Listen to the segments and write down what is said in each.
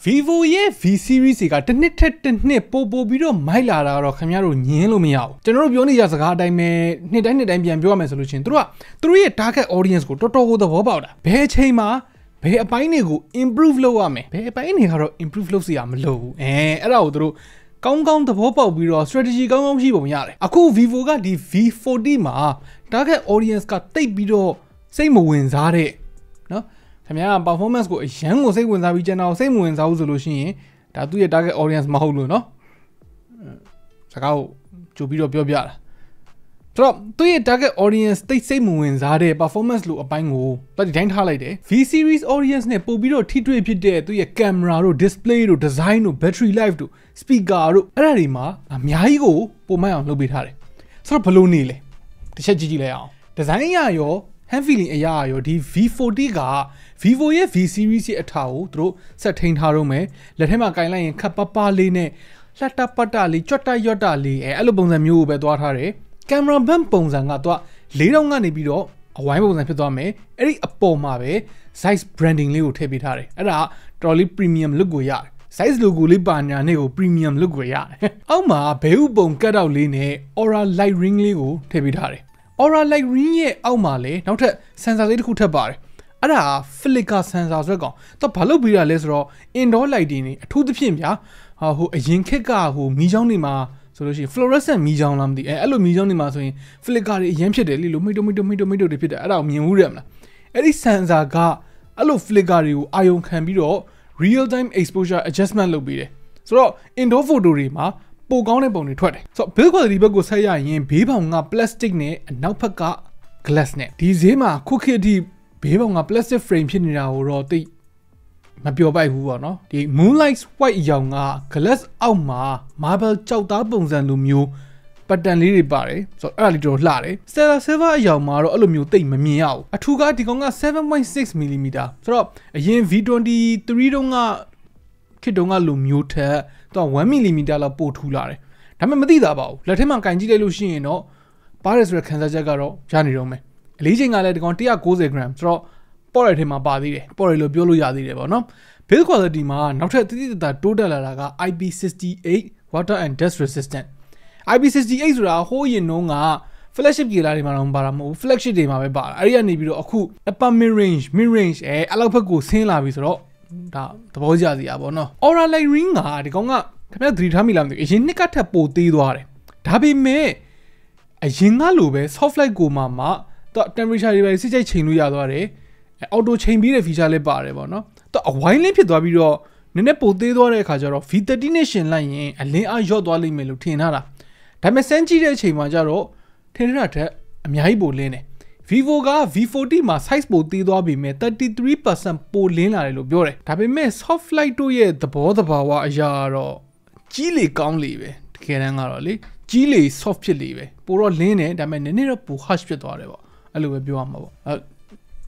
vivo ye V series ကတစ်နှစ်ထက်တစ်နှစ်ပိုပြီးတော့မိုက်လာတာတော့ခင်ဗျားတို့ညင်းလို့မရဘူးကျွန်တော်တို့ပြောနေကြစကားအတိုင်းပဲနှစ်တိုင်းပြန်ပြောရမယ်ဆိုလို့ရှိရင်သူတို့ရဲ့ target audience ကိုတော်တော်ကိုသဘောပေါက်တာဘယ်အချိန်မှာဘယ်အပိုင်းတွေကို improve လုပ်ရမယ်ဘယ်အပိုင်းတွေကတော့ improve လုပ်စီရမလို့ဘူးအဲ့ဒါကိုသူတို့ကောင်းသဘောပေါက်ပြီးတော့ strategy ကောင်းရှိပုံရတယ်အခု vivo ကဒီ V40 မှာ target audience ကတိတ်ပြီးတော့စိတ်မဝင်စားတဲ့နော်ခင်ဗျား performance ကိုအရန်ကိုစိတ်ဝင်စားပြီးကျွန်တော်စိတ်မဝင်စားဘူးဆိုလို့ရှိရင်ဒါသူ့ရဲ့ target audience မဟုတ်လို့နော်စကားကိုကြိုပြီးတော့ပြောပြတာဆိုတော့သူ့ရဲ့ target audience တိတ်စိတ်မဝင်စားတဲ့ performance လို့အပိုင်းကိုတတိတိုင်းထားလိုက်တယ် V series audience နဲ့ပို့ပြီးတော့ထိတွေ့ဖြစ်တဲ့သူ့ရဲ့ camera တို့ display တို့ design တို့ battery life တို့ speaker တို့အဲ့ဒါတွေမှာအများကြီးကိုပုံမှန်အောင်လုပ်ပေးထားတယ်ဆိုတော့ဘယ်လိုနေလဲတစ်ချက်ကြည့်လိုက်အောင် design ရရော hand feeling အရာရောဒီ V40 က vivo ရဲ့ V series ရဲ့အထာကိုသူတို့ဆက်ထိန်ထားတော့မယ်လက်ထဲမှာကင်လိုက်ရင်ခပ်ပလေးနဲ့လှတပတ်တလေးကြွတ်တရွတ်တလေးအဲ့လိုပုံစံမျိုးကိုပဲသွားထားတယ်ကင်မရာဘန်ပုံစံကတော့4000ကနေပြီးတော့အဝိုင်းပုံစံဖြစ်သွားမယ်အဲ့ဒီအပေါ်မှာပဲ ZEISS branding လေးကိုထည့်ပေးထားတယ်အဲ့ဒါတော်လေး premium look ကိုရတယ် ZEISS logo လေးပါညာနဲ့ကို premium look ကိုရတယ်အောက်မှာဘဲဥပုံ cut out လေးနဲ့ aura light ring လေးကိုထည့်ပေးထားတယ် aura light ring ရဲ့အောက်မှာလည်းနောက်ထပ် sensor လေးတစ်ခုထပ်ပါတယ်အဲ့ဒါ flicker sensor ဆိုတော့တော့ဘာလို့ပြီးတာလဲဆိုတော့ indoor lighting တွေအထူးသဖြင့်ဗျာဟိုအရင်ခေတ်ကဟိုမီးချောင်းတွေမှာဆိုလို့ရှိရင် fluorescent မီးချောင်းလားမသိအဲ့လိုမီးချောင်းတွေမှာဆိုရင် flicker တွေအရင်ဖြစ်တယ်လေလို့မိတုတွေဖြစ်တယ်အဲ့ဒါကိုမြင်ဘူးတယ်မလားအဲ့ဒီ sensor ကအဲ့လို flicker တွေကိုအာရုံခံပြီးတော့ real time exposure adjustment လုပ်ပေးတယ်ဆိုတော့ indoor photo တွေမှာပိုကောင်းတဲ့ပုံတွေထွက်တယ်ဆိုတော့ build quality ဘက်ကိုဆက်ရရင်ဘေးပေါင်က plastic နဲ့အနောက်ဘက်က glass နဲ့ဒီဈေးမှာခုခေတ်ထိဘေးပေါင်က plastic frame ဖြစ်နေတာကိုတော့သိမပြောပိုက်ဘူးပေါ့နော်ဒီ moonlight white အရောင်က glass အောက်မှာ marble ကြောက်သားပုံစံလိုမျိုး pattern လေးတွေပါတယ်ဆိုတော့အဲ့ဒါလေးတော့လှတယ် stellar silver အရောင်မှာတော့အဲ့လိုမျိုးသိမမြင်ရဘူးအထူးကဒီကောင်က 7.6 mm ဆိုတော့အရင် V23 တုန်းကခေတ်တုန်းကလိုမျိုးထက်တော့1 mm လောက်ပိုထူလာတယ်ဒါပေမဲ့မသိတာပါဘူးလက်ထဲမှာကင်ကြည့်လိုက်လို့ရှိရင်တော့ပါတယ်ဆိုတဲ့ခန်းစားချက်ကတော့ရနေတော့မယ်အလေးချိန်ကလည်းဒီကောင်190 gram ဆိုတော့ပေါ်ရထဲမှာပါသေးတယ်ပေါ်ရလို့ပြောလို့ရသေးတယ်ပေါ့နော် build quality မှာနောက်ထပ်တိတိတတ်တိုးတက်လာတာက IP68 water and dust resistant IP68 ဆိုတာဟိုးရင်တော့က flagship ကြီးလာတွေမှာတော့ပါတာမဟုတ်ဘူး flagship တွေမှာပဲပါတာအဲ့ဒီကနေပြီးတော့အခု upper mid range အဲ့လောက်ဘက်ကိုဆင်းလာပြီဆိုတော့ဒါသဘောကျစရာပေါ့နော် aura light ring ကဒီကောင်ကခင်ဗျာသတိထားမိလားမသိဘူးအရင်နှစ်ကထပ်ပိုသေးသွားတယ်ဒါပေမဲ့အရင်ကလိုပဲ soft light ကိုမှတော့ temperature တွေပဲစစ်ချိတ်ချိန်လို့ရသွားတယ်auto ချိန်ပြီးတဲ့ feature လေးပါတယ်ပေါ့နော်တော့အဝိုင်းလေးဖြစ်သွားပြီးတော့နည်းနည်းပိုသေးသွားတဲ့အခါကျတော့ V30 နဲ့ရှင်လိုက်ရင်အလင်းအားလျော့သွားလိမ့်မယ်လို့ထင်ထားတာဒါပေမဲ့စမ်းကြည့်တဲ့အချိန်မှာကျတော့ထင်တာထက်အများကြီးပိုလင်းတယ် vivo က V40 မှာ size ပိုသေးသွားပြီမဲ့ 33% ပိုလင်းလာတယ်လို့ပြောတယ်ဒါပေမဲ့ soft light တို့ရဲ့သဘောတဘာဝအရာတော့ကြီးလေကောင်းလေပဲတကယ်တမ်းကတော့လေကြီးလေ soft ဖြစ်လေပဲပိုတော့လင်းတယ်ဒါပေမဲ့နည်းနည်းတော့ပို harsh ဖြစ်သွားတယ်ပေါ့အဲ့လိုပဲပြောရမှာပေါ့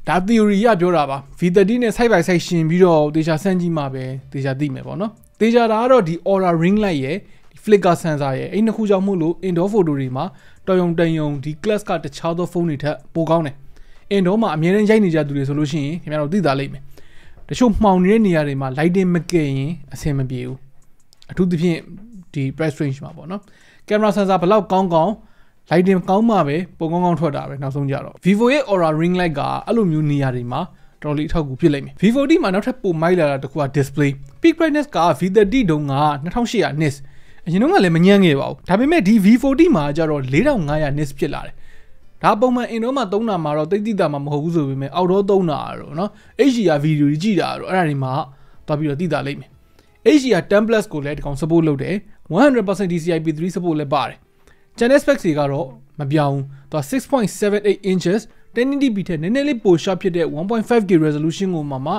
ဒါ theory ရပြောတာပါ V30 နဲ့ side by side ရှင်ပြီးတော့တေချာစမ်းကြည့်မှပဲတေချာသိမယ်ပေါ့နော်တေချာတာကတော့ဒီ aura ring light ရဲ့ဒီ flicker sensor ရဲ့အဲ့နှစ်ခုကြောင့်မို့လို့ indoor photo တွေမှာတော်ရုံဒီ class ကတခြားသောဖုန်းတွေထက်ပိုကောင်းတယ် indoor မှာအများနဲ့ရိုက်နေကြသူတွေဆိုလို့ရှိရင်ခင်ဗျားတို့သိသားလိမ့်မယ်တချို့မှောင်နေတဲ့နေရာတွေမှာ lighting မကဲရင်အဆင်မပြေဘူးအထူးသဖြင့်ဒီ price range မှာပေါ့နော် camera sensor ဘယ်လောက်ကောင်းlighting ကောင်းမှပဲပုံကောင်းထွက်တာပဲနောက်ဆုံးကြတော့ vivo ရဲ့ aura ring light ကအဲ့လိုမျိုးနေရာတွေမှာတော်လေးအထောက်အကူဖြစ်လိမ့်မယ် V40 မှာနောက်ထပ်ပိုမိုက်လာတာတခုက display peak brightness က V30 တုန်းက2800 nits အရင်တုန်းကလည်းမညံ့ခဲ့ပါဘူးဒါပေမဲ့ဒီ V40 မှာကျတော့4500 nits ဖြစ်လာတယ်ဒါပုံမှန် indoor မှာသုံးတာမှာတော့တိတ်တိတာမှာမဟုတ်ဘူးဆိုပေမဲ့ outdoor သုံးတာတော့เนาะ HDR ဗီဒီယိုကြီးကြည့်တာတော့အဲ့ဒါတွေမှာသွားပြီးတော့သိတာလိမ့်မယ် HDR 10 plus ကိုလည်းဒီကောင် support လုပ်တယ် 100% DCI-P3 support လည်းပါတယ်channel specs တွေကတော့မပြောင်းသူ 6.78 inches 1080p ထက်နည်းနည်းလေးပို sharp ဖြစ်တဲ့ 1.5K resolution ကိုမှ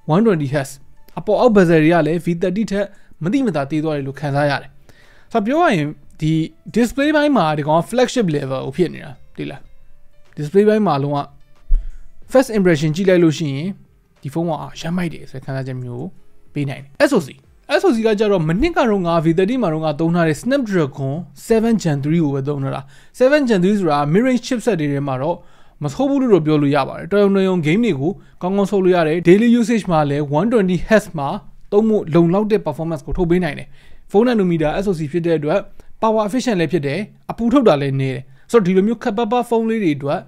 120Hz အပေါ်အောက် bezel တွေကလည်း V30 ထက်မတိမတာသေးသွားတယ်လို့ခန်းစားရတယ်ဆိုတော့ပြောရရင်ဒီ display ဘိုင်းမှာဒီကောင် flagship level ကိုဖြစ်နေတာသိလား display ဘိုင်းမှာလုံးဝ first impression ကြည့်လိုက်လို့ရှိရင်ဒီဖုန်းကရမ်းမိုက်တယ်ဆိုတဲ့ခန်းစားချက်မျိုးပေးနိုင်တယ် SoC ကကြတော့မနစ်ကတော့ငါ V30 မှာတော့ငါသုံးထားတဲ့ Snapdragon 7 Gen 3ကိုပဲသုံးထားတာ7 Gen 3ဆိုတာ mid range chipset တွေထဲမှာတော့ မဆိုးဘူးလို့ပြောလို့ရပါတယ်တော်ရုံ game တွေကိုကောင်းကောင်းဆိုးလို့ရတယ် daily usage မှာလည်း 120Hz မှာသုံးဖို့လုံလောက်တဲ့ performance ကိုထုတ်ပေးနိုင်တယ် 4 nanometer SoC ဖြစ်တဲ့အတွက် power efficient လည်းဖြစ်တယ်အပူထုတ်တာလည်းနေတယ်ဆိုတော့ဒီလိုမျိုးခက်ပပဖုန်းလေးတွေအတွက်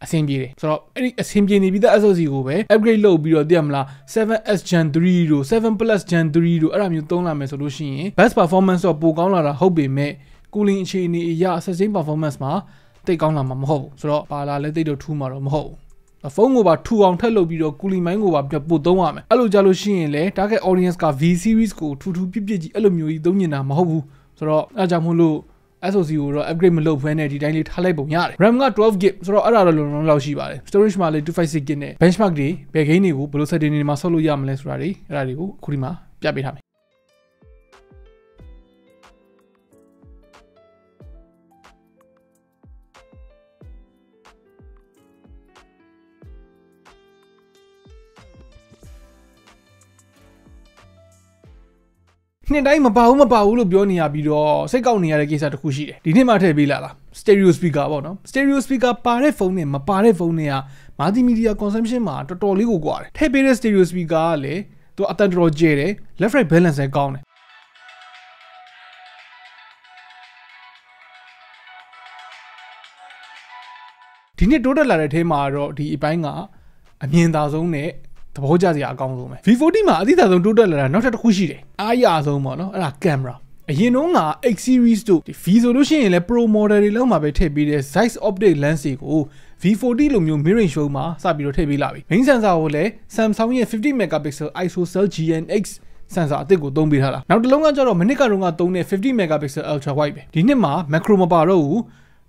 အဆင်ပြေတယ်ဆိုတော့အဲ့ဒီအဆင်ပြေနေပြီးသား SoC ကိုပဲ upgrade လုပ်ပြီးတော့သိရမလား 7S Gen 3တို့ 7 Plus Gen 3တို့အဲ့ဒါမျိုးသုံးလာမယ်ဆိုလို့ရှိရင် best performance တော့ပိုကောင်းလာတာဟုတ်ပေမဲ့ cooling အခြေအနေအရ sustain performance မှာတိတ်ကောင်းလာမှာမဟုတ်ဘူးဆိုတော့ပါလာလဲတိတ်တော့ထူးမှာတော့မဟုတ်ဘူးဖုန်းကိုပါထူအောင်ထက်လုပ်ပြီးတော့ cooling မိုင်းကိုပါပို့သုံးရမယ်အဲ့လိုကြလို့ရှိရင်လဲ target audience က V series ကိုထူးပြစ်ကြီးအဲ့လိုမျိုးကြီးသုံးနေတာမဟုတ်ဘူးဆိုတော့အဲ့ကြောင့်မို့လို့SoC ကိုတော့ upgrade မလုပ်ဘဲနဲ့ဒီတိုင်းလေးထားလိုက်ပုံရတယ် RAM က 12GB ဆိုတော့အဲ့ဒါတော့လုံလောက်ရှိပါတယ် storage မှာလည်း 256GB နဲ့ benchmark တွေဘယ် gain တွေကိုဘယ်လို setting တွေမှာဆောက်လို့ရမလဲဆိုတာတွေအဲ့ဒါတွေကိုအခုဒီမှာပြပေးထားမယ်နှစ်တိုင်းမပါဘူးလို့ပြောနေရပြီးတော့စိတ်ကောက်နေရတဲ့ကိစ္စတစ်ခုရှိတယ်ဒီနှစ်မှထည့်ပေးလာလား stereo speaker ပေါ့နော် stereo speaker ပါတဲ့ဖုန်းနဲ့မပါတဲ့ဖုန်းတွေက multimedia consumption မှာတော်တော်လေးကိုကွာတယ်ထည့်ပေးတဲ့ stereo speaker ကလည်းသူအတန်တော်ကျဲတယ် left right balance လည်းကောင်းတယ်ဒီနှစ်တိုးတက်လာတဲ့အထဲမှာတော့ဒီအပိုင်းကအမြင်သာဆုံးနဲ့သဘောကျစရာအကောင်းဆုံးပဲ V40 မှာအသီးသီးဆုံးတိုးတက်လာတာနောက်ထပ်တစ်ခုရှိတယ်အားရဆုံးပေါ့နော်အဲ့ဒါကင်မရာအရင်တော့က X series တို့ဒီ V ဆိုလို့ရှိရင်လည်း Pro model တွေလောက်မှာပဲထည့်ပေးတဲ့ ZEISS optic lens တွေကို V40 လိုမျိုး mid range show မှာစပြီးတော့ထည့်ပေးလာပြီ main sensor ကိုလည်း Samsung ရဲ့ 50 megapixel ISOCELL GNX sensor အသစ်ကိုသုံးပေးထားတာနောက်တစ်လုံးကကျတော့မိနစ်ကတော့သုံးတဲ့50 megapixel ultra wide ပဲဒီနှစ်မှာ macro မပါတော့ဘူး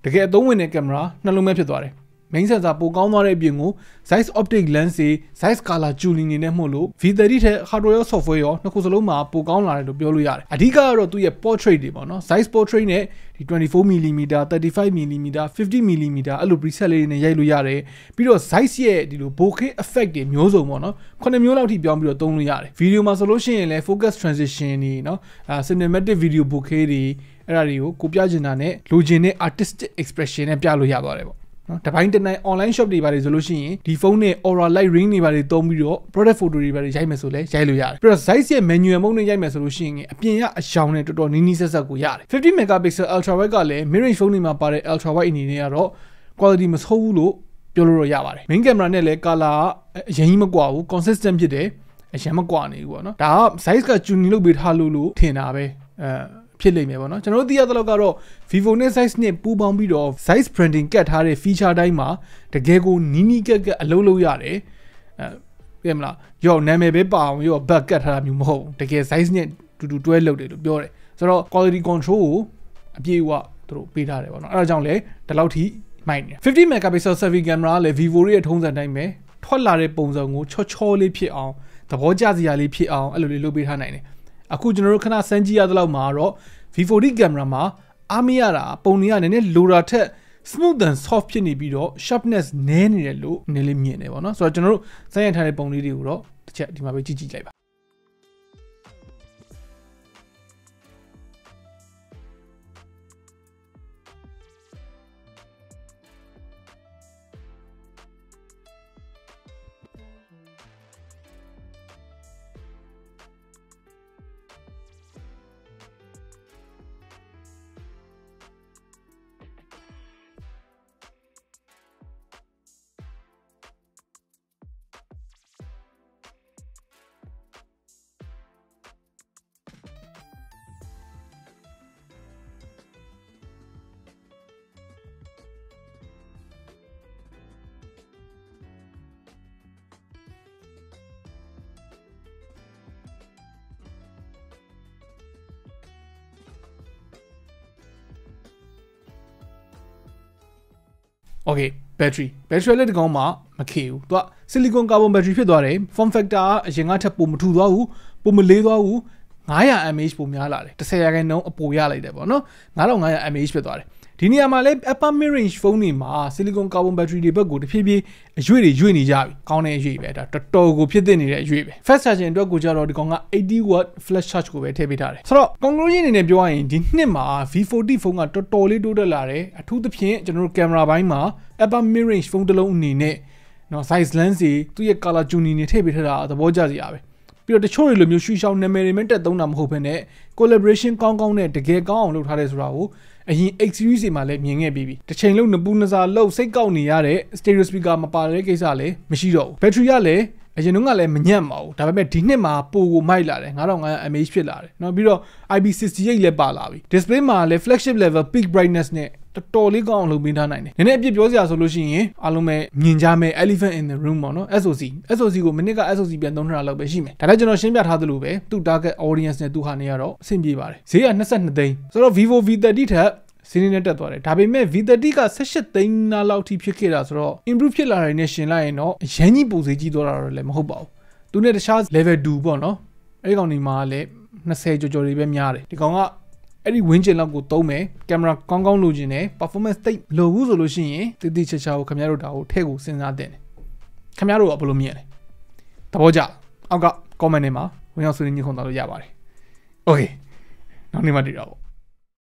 တကယ်အသုံးဝင်တဲ့ကင်မရာနှလုံးပဲဖြစ်သွားတယ် main sensor ပိုကောင်းသွားတဲ့အပြင်ကို ZEISS optic lens တွေ ZEISS color tuning တွေနဲ့မှုလို့ V30 ထဲ hardware ရော software ရောနှစ်ခုစလုံးမှာပိုကောင်းလာတယ်လို့ပြောလို့ရတယ်အဓိကကတော့သူ့ရဲ့ portrait တွေပေါ့နော် ZEISS portrait နဲ့ဒီ 24mm 35mm 50mm အဲ့လို preset လေးတွေနဲ့ရိုက်လို့ရတယ်ပြီးတော့ ZEISS ရဲ့ဒီလို bokeh effect တွေမျိုးစုံပေါ့နော်9မျိုးလောက်ထိပြောင်းပြီးတော့သုံးလို့ရတယ် video မှာဆိုလို့ရှိရင်လည်း focus transition တွေနော်cinematic video bokeh တွေအဲ့ဒါတွေကိုကိုပြချင်တာနဲ့လိုချင်တဲ့ artistic expression နဲ့ပြလို့ရသွားတယ်ပေါ့နော်တပိုင်းတနိုင် online shop တွေပါတယ်ဆိုလို့ရှိရင်ဒီဖုန်းနဲ့ aura light ring တွေပါတယ်သုံးပြီးတော့ product photo တွေပါတယ်ရိုက်မယ်ဆိုလဲရိုက်လို့ရတယ်ပြီးတော့ ZEISS ရဲ့ manual mode နဲ့ရိုက်မယ်ဆိုလို့ရှိရင်အပြင်ကအရောင်နဲ့တော်တော်နီးနီးဆက်ဆက်ကိုရတယ်50 megapixel ultra wide ကလည်း mid range ဖုန်းတွေမှာပါတဲ့ ultra wide အနေနဲ့ကတော့ quality မဆိုးဘူးလို့ပြောလို့ရပါတယ် main camera နဲ့လည်း color အရင်ကြီးမကွာဘူး consistent ဖြစ်တယ်အရင်မကွာနေဘူးပေါ့နော်ဒါက ZEISS က tuning လုပ်ပေးထားလို့ထင်တာပဲဖြစ်လိမ့်မယ်ပေါ့နော်ကျွန်တော်တို့သိရတဲ့လောက်ကတော့ vivo နဲ့ ZEISS နဲ့ပူးပေါင်းပြီးတော့ ZEISS branding ကတ်ထားတဲ့ feature တိုင်းမှာတကယ်ကိုနီးနီးကက်ကက်အလုပ်လုပ်ရတယ်သိရမလားရောနာမည်ပဲပါအောင်ရော back ကတ်ထားတာမျိုးမဟုတ်ဘူးတကယ် ZEISS နဲ့တူတူတွဲလုပ်တယ်လို့ပြောတယ်ဆိုတော့ quality control ကိုအပြည့်အဝသူတို့ပေးထားတယ်ပေါ့နော်အဲ့ဒါကြောင့်လဲဒီလောက်ထိမိုက်နေ50 megapixel selfie camera လည်း vivo ရဲ့ထုံးစံတိုင်းပဲထွက်လာတဲ့ပုံစံကိုချောလေးဖြစ်အောင်သဘောကျစရာလေးဖြစ်အောင်အဲ့လိုလေးလုပ်ပေးထားနိုင်တယ်အခုကျွန်တော်တို့ခဏစမ်းကြည့်ရတဲ့လောက်မှာတော့ V40 camera မှာအားမရတာပုံတွေကနည်းနည်းလိုတာထက် smooth and soft ဖြစ်နေပြီးတော့ sharpness နည်းနေတယ်လို့နည်းလေးမြင်တယ်ပေါ့နော်ဆိုတော့ကျွန်တော်တို့စမ်းရထားတဲ့ပုံလေးတွေကိုတော့တစ်ချက်ဒီမှာပဲကြည့်လိုက်ပါ Okay battery လည်းဒီကောင်မှမခေဘူးသူက silicon carbon battery ဖြစ်သွားတယ် form factor အရင်ကထပ်ပုံမထူသွားဘူးပုံမလေးသွားဘူး900 mAh ပုံများလာတယ်10%အပိုရလိုက်တယ်ပေါ့နော်9500 mAh ဖြစ်သွားတယ် ဒီနေရာမှာလည်း upper mid range phone တွေမှာ silicon carbon battery တွေဘက်ကိုတဖြည်းဖြည်းအရွေ့တွေရွေ့နေကြပြီကောင်းတဲ့အရွေ့ပဲဒါတော်တော်ကိုဖြစ်တဲ့နေတဲ့အရွေ့ပဲ fast charging အတွက်ကိုကြတော့ဒီကောင်က80 watt flash charge ကိုပဲထည့်ပေးထားတယ်ဆိုတော့ conclusion အနေနဲ့ပြောရရင်ဒီနှစ်မှာ V40 ဖုန်းကတော်တော်လေးတိုးတက်လာတယ်အထူးသဖြင့်ကျွန်တော်တို့ကင်မရာပိုင်းမှာ upper mid range ဖုန်းတစ်လုံးအနေနဲ့နော် size lens တွေသူ့ရဲ့ color tuning တွေထည့်ပေးထားတာသဘောကျစရာပဲပြီးတော့တချို့တွေလိုမျိုးရှူရှောင်းနာမည်တွေနဲ့တက်သုံးတာမဟုတ်ဘဲနဲ့ collaboration ကောင်းကောင်းနဲ့တကယ်ကောင်းအောင်လုပ်ထားတယ်ဆိုတာကိုအရင် X series တွေမှာလည်းမြင်ခဲ့ပြီးပြီတစ်ချိန်လုံးနပူနစားလောက်စိတ်ကောက်နေရတဲ့ stereo speaker မပါတဲ့ကိစ္စလည်းမရှိတော့ဘူး battery ကလည်းအရင်တော့ကလည်းမညံ့ပါဘူးဒါပေမဲ့ဒီနှစ်မှာပိုကိုမိုက်လာတယ်9500 mAh ဖြစ်လာတယ်เนาะပြီးတော့ IP68 လည်းပါလာပြီ display မှာလည်း flagship level peak brightness နဲ့တော်တော်လေးကောင်းအောင်လုပ်ပေးထားနိုင်တယ်နည်းနည်းအပြစ်ပြောစရာဆိုလို့ရှိရင်အားလုံးပဲမြင်ကြမယ် elephant in the room ပေါ့နော် SOC ကိုမိနစ်က SOC ပြန်သုံးထားတာလောက်ပဲရှိမယ်ဒါလည်းကျွန်တော်ရှင်းပြထားသလိုပဲသူ့ target audience နဲ့သူဟာနေရတော့အဆင်ပြေပါတယ်ဈေးက22သိန်းဆိုတော့ vivo V30 ထက်စီးနေနဲ့တက်သွားတယ်ဒါပေမဲ့ V30 က18သိန်းနားလောက်ထိဖြစ်ခဲ့တာဆိုတော့ improve ဖြစ်လာတဲ့နဲ့ရှင်လိုက်ရင်တော့အရင်ကြီးပုံစံကြီးသွားတာတော့လည်းမဟုတ်ပါဘူးသူနဲ့တခြား level 2ပေါ့နော်အဲ့ဒီကောင်ဒီမှာလည်း20ကျော်ကျော်တွေပဲများတယ်ဒီကောင်ကအဲ့ဒီဝင်းကျင်လောက်ကိုသုံးမယ်ကင်မရာကောင်းကောင်းလိုချင်တယ် performance တိတ်လိုဘူးဆိုလို့ရှိရင်တိတိကျကျကိုခင်ဗျားတို့ဒါကိုထည့်ကိုစဉ်းစားတင်တယ်ခင်ဗျားတို့ကဘယ်လိုမြင်လဲသဘောကျအောက်က comment ထဲမှာဝင်ရောက်ဆွေးနွေးညှိနှိုင်းလို့ရပါတယ် okay နောက်နေ့မှတွေ့တော့